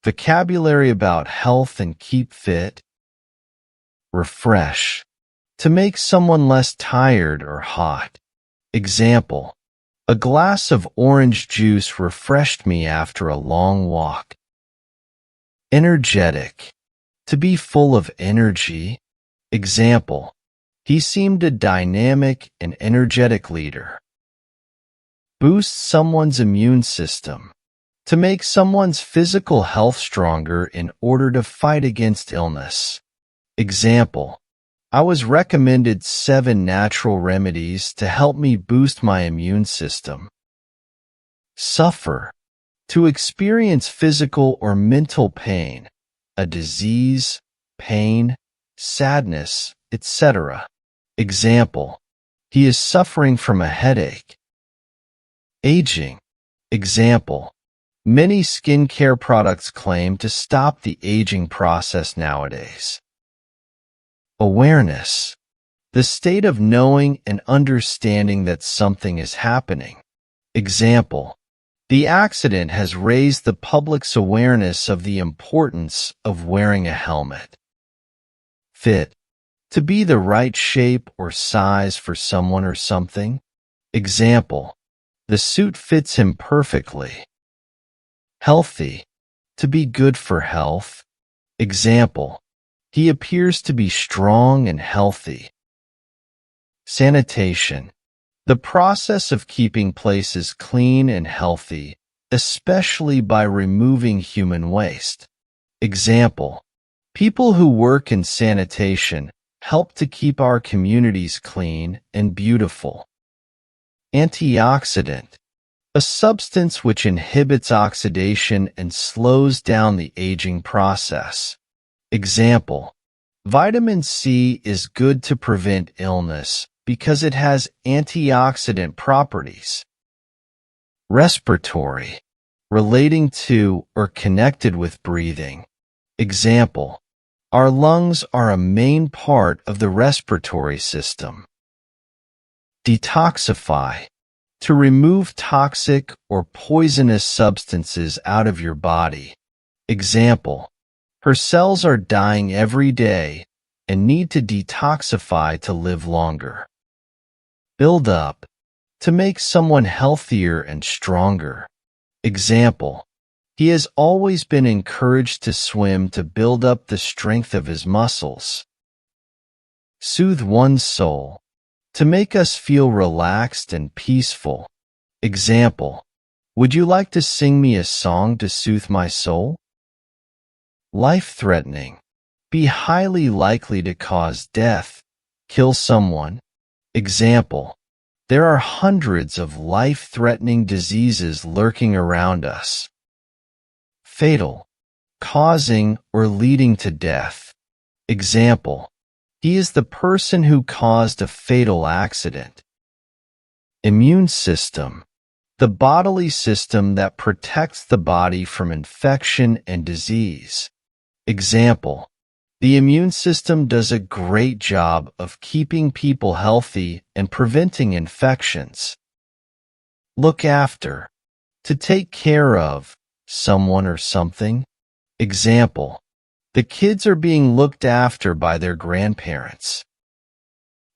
Vocabulary about health and keep fit. Refresh. To make someone less tired or hot. Example. A glass of orange juice refreshed me after a long walk. Energetic. To be full of energy. Example. He seemed a dynamic and energetic leader. Boost someone's immune system. To make someone's physical health stronger in order to fight against illness. Example. I was recommended 7 natural remedies to help me boost my immune system. Suffer. To experience physical or mental pain, a disease, pain, sadness, etc. Example. He is suffering from a headache. Aging. Example. Many skincare products claim to stop the aging process nowadays. Awareness. The state of knowing and understanding that something is happening. Example. The accident has raised the public's awareness of the importance of wearing a helmet. Fit. To be the right shape or size for someone or something. Example. The suit fits him perfectly. Healthy. To be good for health. Example. He appears to be strong and healthy. Sanitation. The process of keeping places clean and healthy, especially by removing human waste. Example. People who work in sanitation help to keep our communities clean and beautiful. Antioxidant. A substance which inhibits oxidation and slows down the aging process. Example. Vitamin C is good to prevent illness because it has antioxidant properties. Respiratory. Relating to or connected with breathing. Example. Our lungs are a main part of the respiratory system. Detoxify. To remove toxic or poisonous substances out of your body. Example. Her cells are dying every day and need to detoxify to live longer. Build up. To make someone healthier and stronger. Example. He has always been encouraged to swim to build up the strength of his muscles. Soothe one's soul. To make us feel relaxed and peaceful. Example. Would you like to sing me a song to soothe my soul? Life-threatening. Be highly likely to cause death, kill someone. Example. There are hundreds of life-threatening diseases lurking around us. Fatal. Causing or leading to death. Example. He is the person who caused a fatal accident. Immune system. The bodily system that protects the body from infection and disease. Example. The immune system does a great job of keeping people healthy and preventing infections. Look after. To take care of someone or something. Example. The kids are being looked after by their grandparents.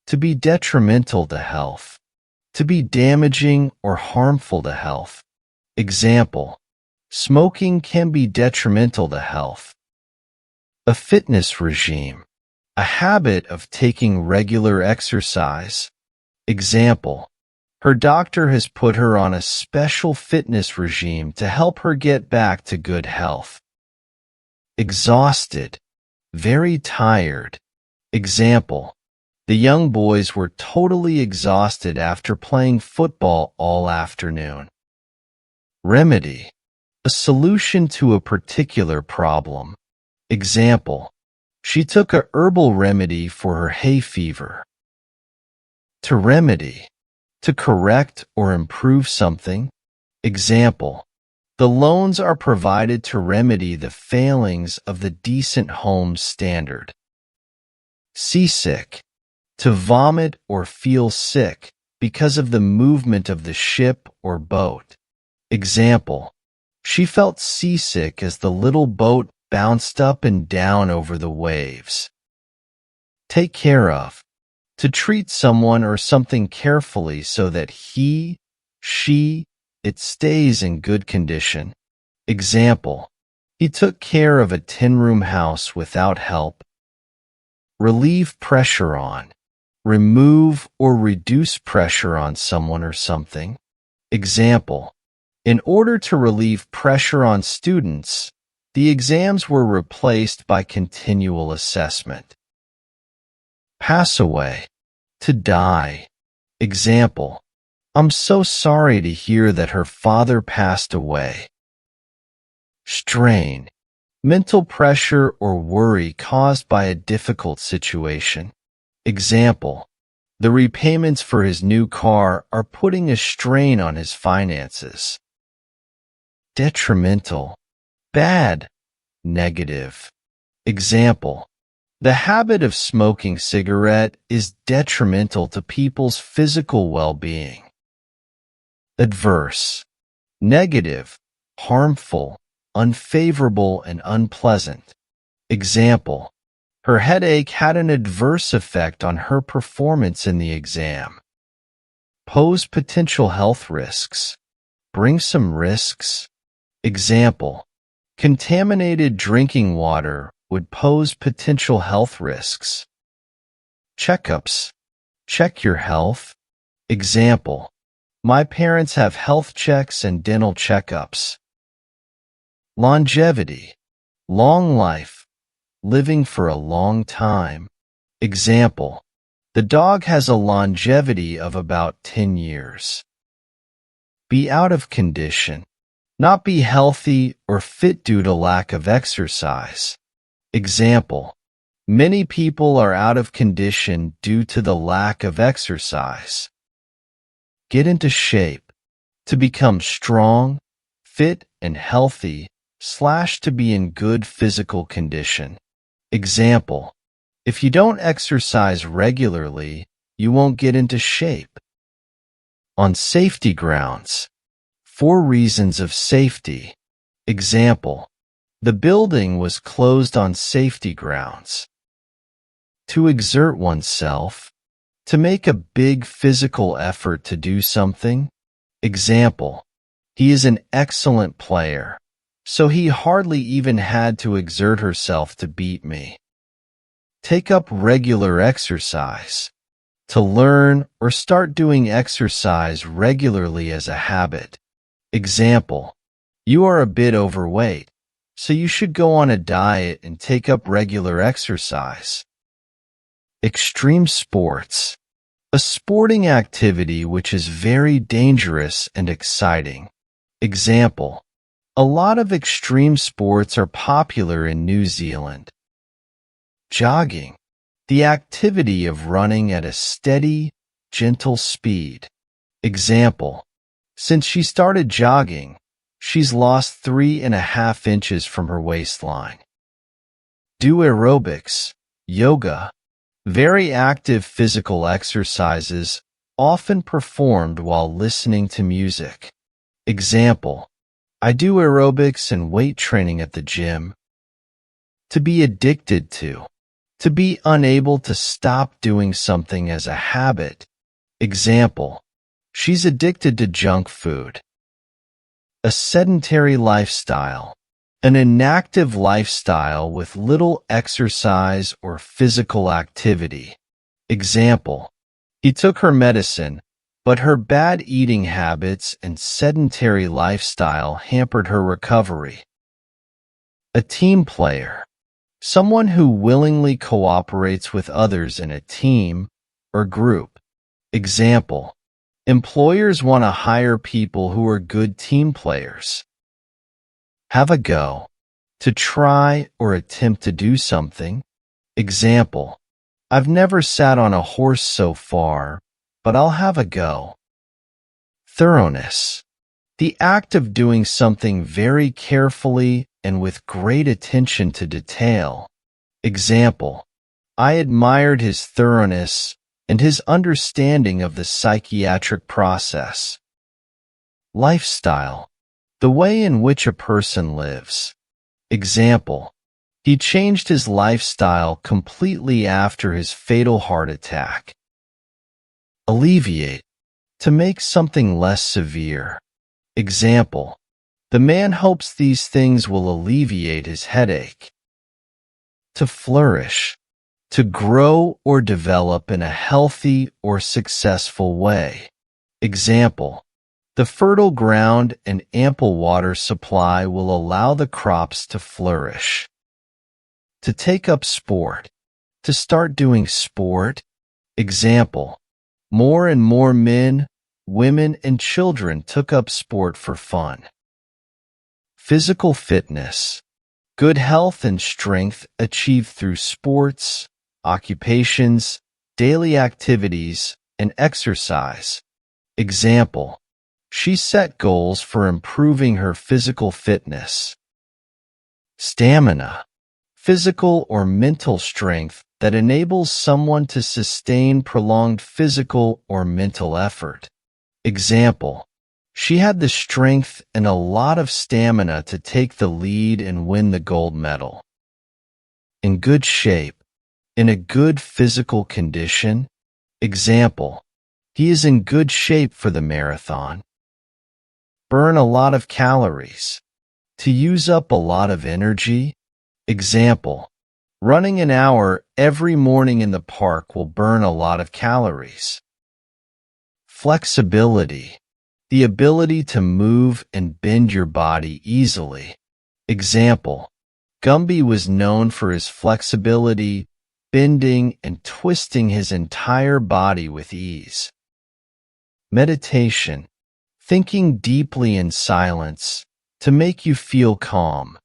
To be detrimental to health. To be damaging or harmful to health. Example. Smoking can be detrimental to health. A fitness regime. A habit of taking regular exercise. Example. Her doctor has put her on a special fitness regime to help her get back to good health. Exhausted. Very tired. Example. The young boys were totally exhausted after playing football all afternoon. Remedy. A solution to a particular problem. Example. She took a herbal remedy for her hay fever. To remedy. To correct or improve something. Example. The loans are provided to remedy the failings of the decent homes standard. Seasick. To vomit or feel sick because of the movement of the ship or boat. Example. She felt seasick as the little boat bounced up and down over the waves. Take care of. To treat someone or something carefully so that he, she, it stays in good condition. Example: he took care of a 10-room house without help. Relieve pressure on. Remove or reduce pressure on someone or something. Example: in order to relieve pressure on students, the exams were replaced by continual assessment. Pass away. To die. Example: I'm so sorry to hear that her father passed away. Strain. Mental pressure or worry caused by a difficult situation. Example: the repayments for his new car are putting a strain on his finances. Detrimental. Bad. Negative. Example: the habit of smoking cigarette is detrimental to people's physical well-being. Adverse. Negative, harmful, unfavorable, and unpleasant. Example: her headache had an adverse effect on her performance in the exam. Pose potential health risks. Bring some risks. Example: contaminated drinking water would pose potential health risks. Checkups. Check your health. Example: my parents have health checks and dental checkups. Longevity. Long life. Living for a long time. Example: the dog has a longevity of about 10 years. Be out of condition. Not be healthy or fit due to lack of exercise. Example: many people are out of condition due to the lack of exercise. Get into shape. To become strong, fit, and healthy, / to be in good physical condition. Example: if you don't exercise regularly, you won't get into shape. On safety grounds. 4 reasons of safety. Example: the building was closed on safety grounds. To exert oneself. To make a big physical effort to do something. Example: he is an excellent player, so he hardly even had to exert herself to beat me. Take up regular exercise. To learn or start doing exercise regularly as a habit. Example: you are a bit overweight, so you should go on a diet and take up regular exercise. Extreme sports. A sporting activity which is very dangerous and exciting. Example: a lot of extreme sports are popular in New Zealand. Jogging. The activity of running at a steady, gentle speed. Example: since she started jogging, she's lost 3.5 inches from her waistline. Do aerobics, yoga. Very active physical exercises, often performed while listening to music. Example: I do aerobics and weight training at the gym. To be addicted to. To be unable to stop doing something as a habit. Example: she's addicted to junk food. A sedentary lifestyle. An inactive lifestyle with little exercise or physical activity. Example: he took her medicine, but her bad eating habits and sedentary lifestyle hampered her recovery. A team player. Someone who willingly cooperates with others in a team or group. Example: employers want to hire people who are good team players. Have a go. To try or attempt to do something. Example: I've never sat on a horse so far, but I'll have a go. Thoroughness. The act of doing something very carefully and with great attention to detail. Example: I admired his thoroughness and his understanding of the psychiatric process. Lifestyle. The way in which a person lives. Example, he changed his lifestyle completely after his fatal heart attack. Alleviate, to make something less severe. Example, the man hopes these things will alleviate his headache. To flourish, to grow or develop in a healthy or successful way. Example, the fertile ground and ample water supply will allow the crops to flourish. To take up sport, to start doing sport. Example, more and more men, women, and children took up sport for fun. Physical fitness, good health and strength achieved through sports, occupations, daily activities, and exercise. Example, she set goals for improving her physical fitness. Stamina, physical or mental strength that enables someone to sustain prolonged physical or mental effort. Example, she had the strength and a lot of stamina to take the lead and win the gold medal. In good shape, in a good physical condition. Example, he is in good shape for the marathon. Burn a lot of calories, to use up a lot of energy. Example, running an hour every morning in the park will burn a lot of calories. Flexibility, the ability to move and bend your body easily. Example, Gumby was known for his flexibility, bending and twisting his entire body with ease. Meditation, thinking deeply in silence to make you feel calm.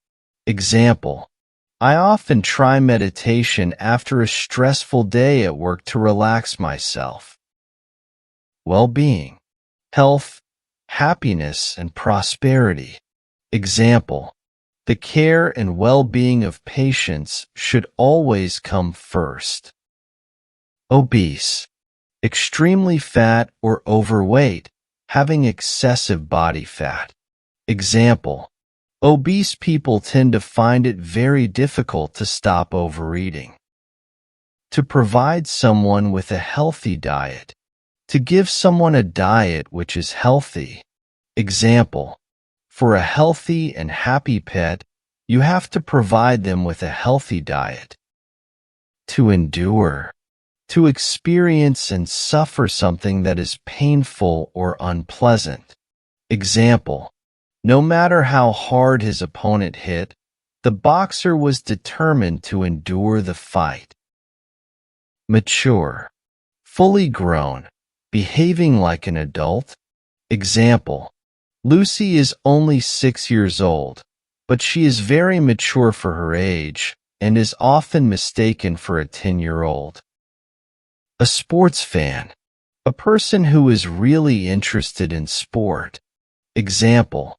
Example, I often try meditation after a stressful day at work to relax myself. Well-being, health, happiness, and prosperity. Example, the care and well-being of patients should always come first. Obese, extremely fat or overweight, having excessive body fat. Example, obese people tend to find it very difficult to stop overeating. To provide someone with a healthy diet. To give someone a diet which is healthy. Example, for a healthy and happy pet, you have to provide them with a healthy diet. To endure, to experience and suffer something that is painful or unpleasant. Example, no matter how hard his opponent hit, the boxer was determined to endure the fight. Mature, fully grown, behaving like an adult. Example, Lucy is only 6 years old, but she is very mature for her age and is often mistaken for a 10-year-old. A sports fan, a person who is really interested in sport. Example,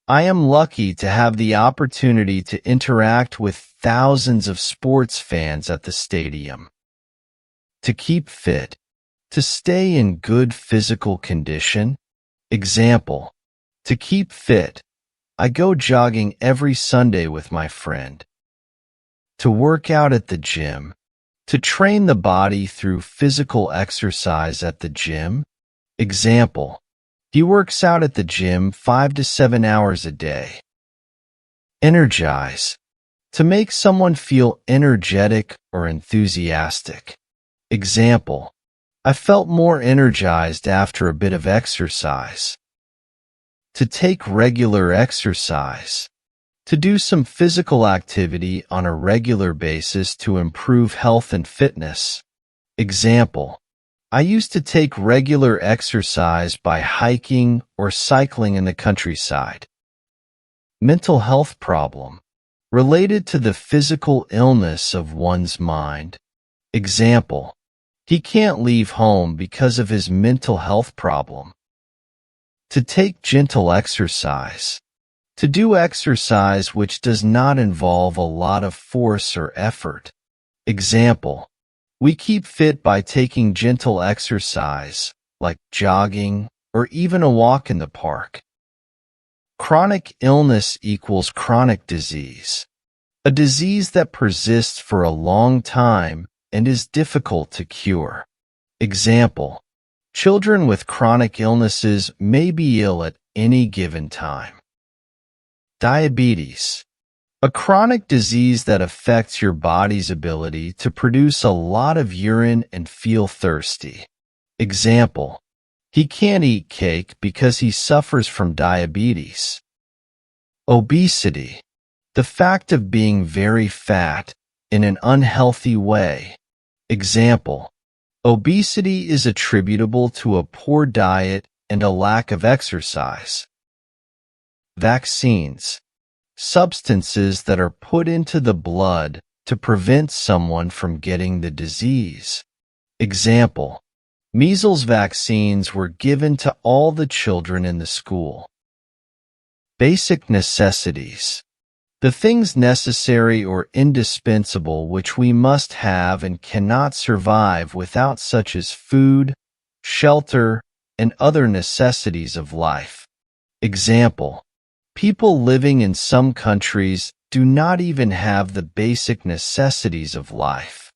I am lucky to have the opportunity to interact with thousands of sports fans at the stadium. To keep fit, to stay in good physical condition. Example, to keep fit, I go jogging every Sunday with my friend. To work out at the gym, to train the body through physical exercise at the gym. Example, he works out at the gym 5 to 7 hours a day. Energize, to make someone feel energetic or enthusiastic. Example, I felt more energized after a bit of exercise. To take regular exercise, to do some physical activity on a regular basis to improve health and fitness. Example, I used to take regular exercise by hiking or cycling in the countryside. Mental health problem, related to the physical illness of one's mind. Example, he can't leave home because of his mental health problem. To take gentle exercise, to do exercise which does not involve a lot of force or effort. Example, we keep fit by taking gentle exercise, like jogging or even a walk in the park. Chronic illness equals chronic disease, a disease that persists for a long time and is difficult to cure. Example: children with chronic illnesses may be ill at any given time. Diabetes, a chronic disease that affects your body's ability to produce a lot of urine and feel thirsty. Example: he can't eat cake because he suffers from diabetes. Obesity, the fact of being very fat in an unhealthy way. Example: obesity is attributable to a poor diet and a lack of exercise. Vaccines, substances that are put into the blood to prevent someone from getting the disease. Example: measles vaccines were given to all the children in the school. Basic necessities, the things necessary or indispensable which we must have and cannot survive without, such as food, shelter, and other necessities of life. Example: people living in some countries do not even have the basic necessities of life.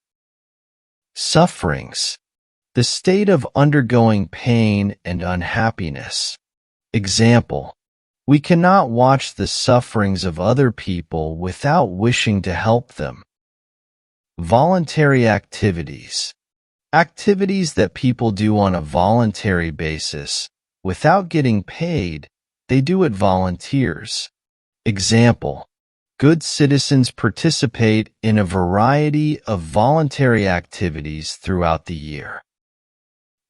Sufferings, the state of undergoing pain and unhappiness. Example: we cannot watch the sufferings of other people without wishing to help them. Voluntary activities, activities that people do on a voluntary basis, without getting paid. They do it volunteers. Example: good citizens participate in a variety of voluntary activities throughout the year.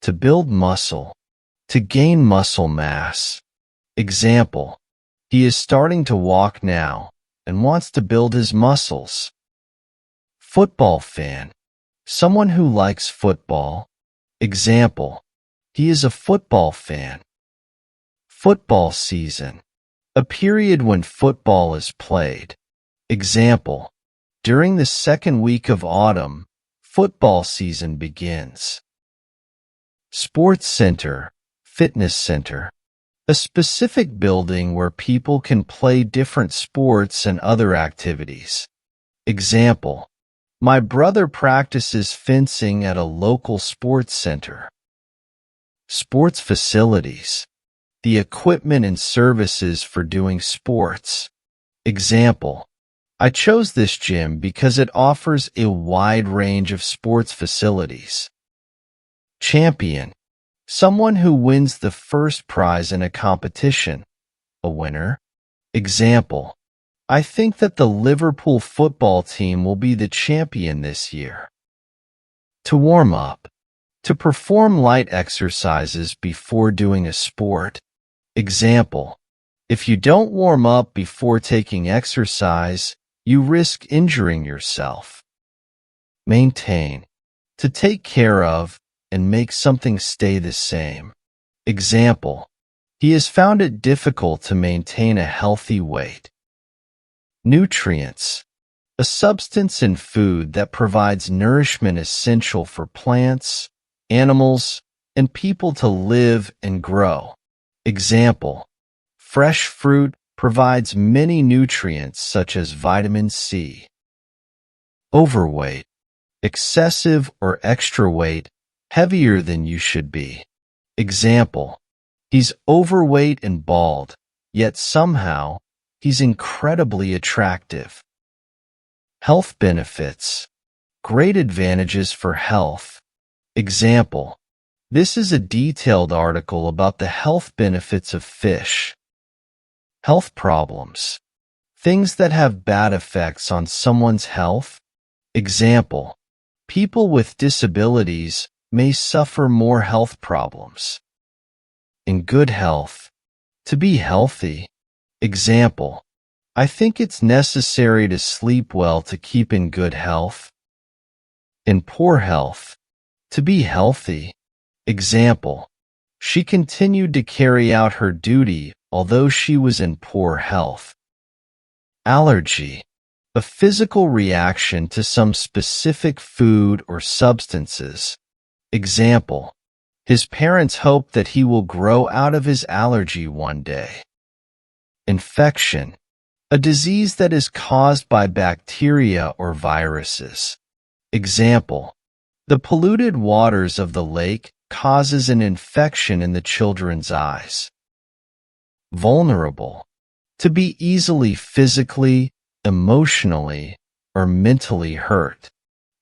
To build muscle, to gain muscle mass. Example: he is starting to walk now and wants to build his muscles. Football fan, someone who likes football. Example: he is a football fan. Football season, a period when football is played. Example: during the second week of autumn, football season begins. Sports center, fitness center, a specific building where people can play different sports and other activities. Example: my brother practices fencing at a local sports center. Sports facilities, the equipment and services for doing sports. Example: I chose this gym because it offers a wide range of sports facilities. Champion, someone who wins the first prize in a competition. A winner. Example: I think that the Liverpool football team will be the champion this year. To warm up, to perform light exercises before doing a sport. Example: if you don't warm up before taking exercise, you risk injuring yourself. Maintain, to take care of and make something stay the same. Example: he has found it difficult to maintain a healthy weight. Nutrients, a substance in food that provides nourishment essential for plants, animals, and people to live and grow. Example: fresh fruit provides many nutrients such as vitamin C. Overweight, excessive or extra weight, heavier than you should be. Example: he's overweight and bald, yet somehow he's incredibly attractive. Health benefits, great advantages for health. Example: this is a detailed article about the health benefits of fish. Health problems, things that have bad effects on someone's health. Example: people with disabilities may suffer more health problems. In good health, to be healthy. Example: I think it's necessary to sleep well to keep in good health. In poor health, to be healthy. Example: she continued to carry out her duty although she was in poor health. Allergy, a physical reaction to some specific food or substances. Example: his parents hope that he will grow out of his allergy one day. Infection, a disease that is caused by bacteria or viruses. Example, the polluted waters of the lake causes an infection in the children's eyes. Vulnerable, to be easily physically, emotionally, or mentally hurt.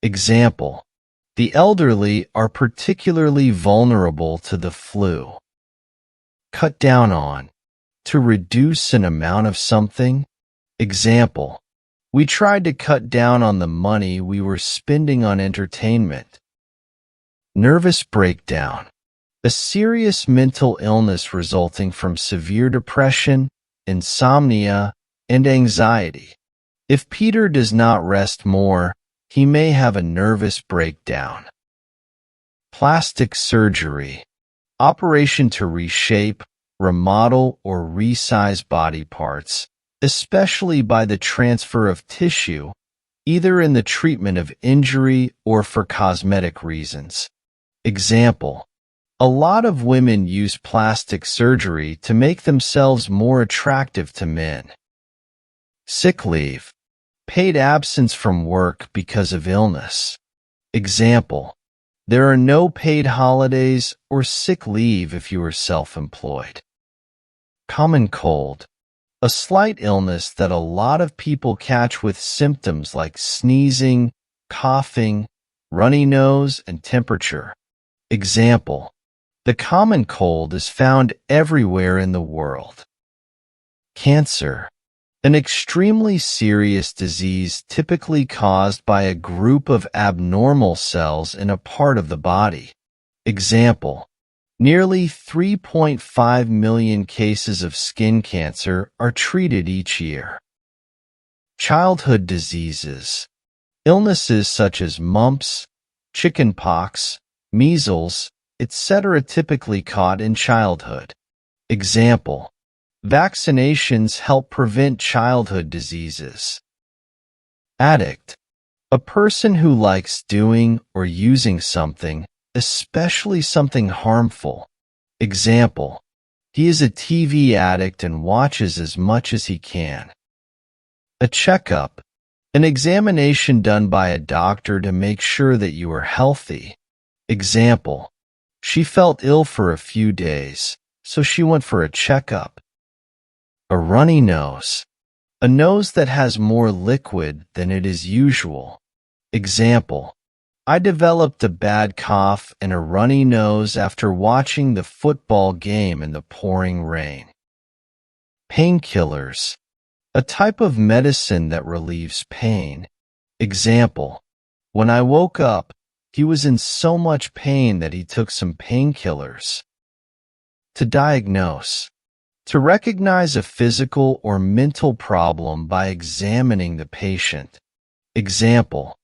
Example, the elderly are particularly vulnerable to the flu. Cut down on, to reduce an amount of something. Example, we tried to cut down on the money we were spending on entertainment. Nervous breakdown, a serious mental illness resulting from severe depression, insomnia, and anxiety. If Peter does not rest more, he may have a nervous breakdown. Plastic surgery, operation to reshape, remodel, or resize body parts, especially by the transfer of tissue, either in the treatment of injury or for cosmetic reasons. Example, a lot of women use plastic surgery to make themselves more attractive to men. Sick leave, paid absence from work because of illness. Example, there are no paid holidays or sick leave if you are self-employed. Common cold, a slight illness that a lot of people catch with symptoms like sneezing, coughing, runny nose, and temperature. Example, the common cold is found everywhere in the world. Cancer, an extremely serious disease typically caused by a group of abnormal cells in a part of the body. Example, nearly 3.5 million cases of skin cancer are treated each year. Childhood diseases, illnesses such as mumps, chickenpox, measles, etc. typically caught in childhood. Example, vaccinations help prevent childhood diseases. Addict, a person who likes doing or using something, especially something harmful. Example, he is a TV addict and watches as much as he can. A checkup, an examination done by a doctor to make sure that you are healthy. Example, she felt ill for a few days, so she went for a checkup. A runny nose, a nose that has more liquid than it is usual. Example, I developed a bad cough and a runny nose after watching the football game in the pouring rain. Painkillers, a type of medicine that relieves pain. Example, when I woke up, he was in so much pain that he took some painkillers. To diagnose, to recognize a physical or mental problem by examining the patient. Example,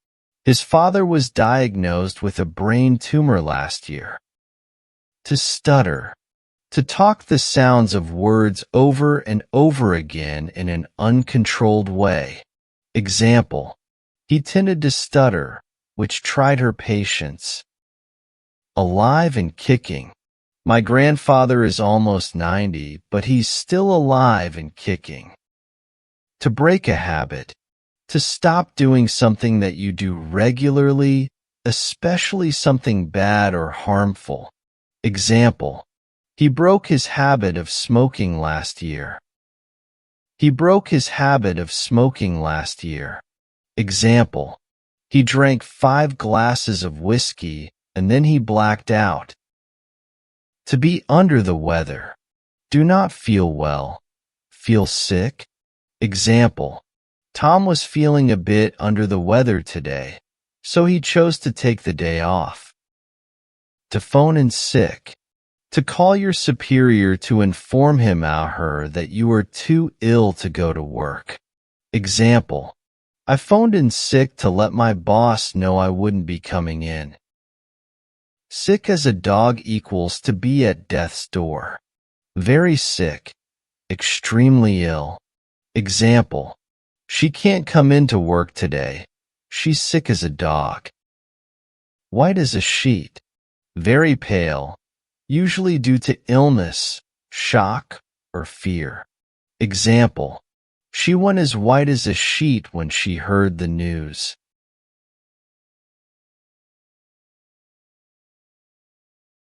his father was diagnosed with a brain tumor last year. To stutter, to talk the sounds of words over and over again in an uncontrolled way. Example, he tended to stutter, which tried her patience. Alive and kicking. My grandfather is almost 90, but he's still alive and kicking. To break a habit, to stop doing something that you do regularly, especially something bad or harmful. Example, he broke his habit of smoking last year. He broke his habit of smoking last year. Example, he drank 5 glasses of whiskey and then he blacked out. To be under the weather. Do not feel well. Feel sick. Example, Tom was feeling a bit under the weather today, so he chose to take the day off. To phone in sick. To call your superior to inform him or her that you are too ill to go to work. Example, I phoned in sick to let my boss know I wouldn't be coming in. Sick as a dog equals to be at death's door. Very sick. Extremely ill. Example, she can't come into work today. She's sick as a dog. White as a sheet. Very pale, usually due to illness, shock, or fear. Example, she went as white as a sheet when she heard the news.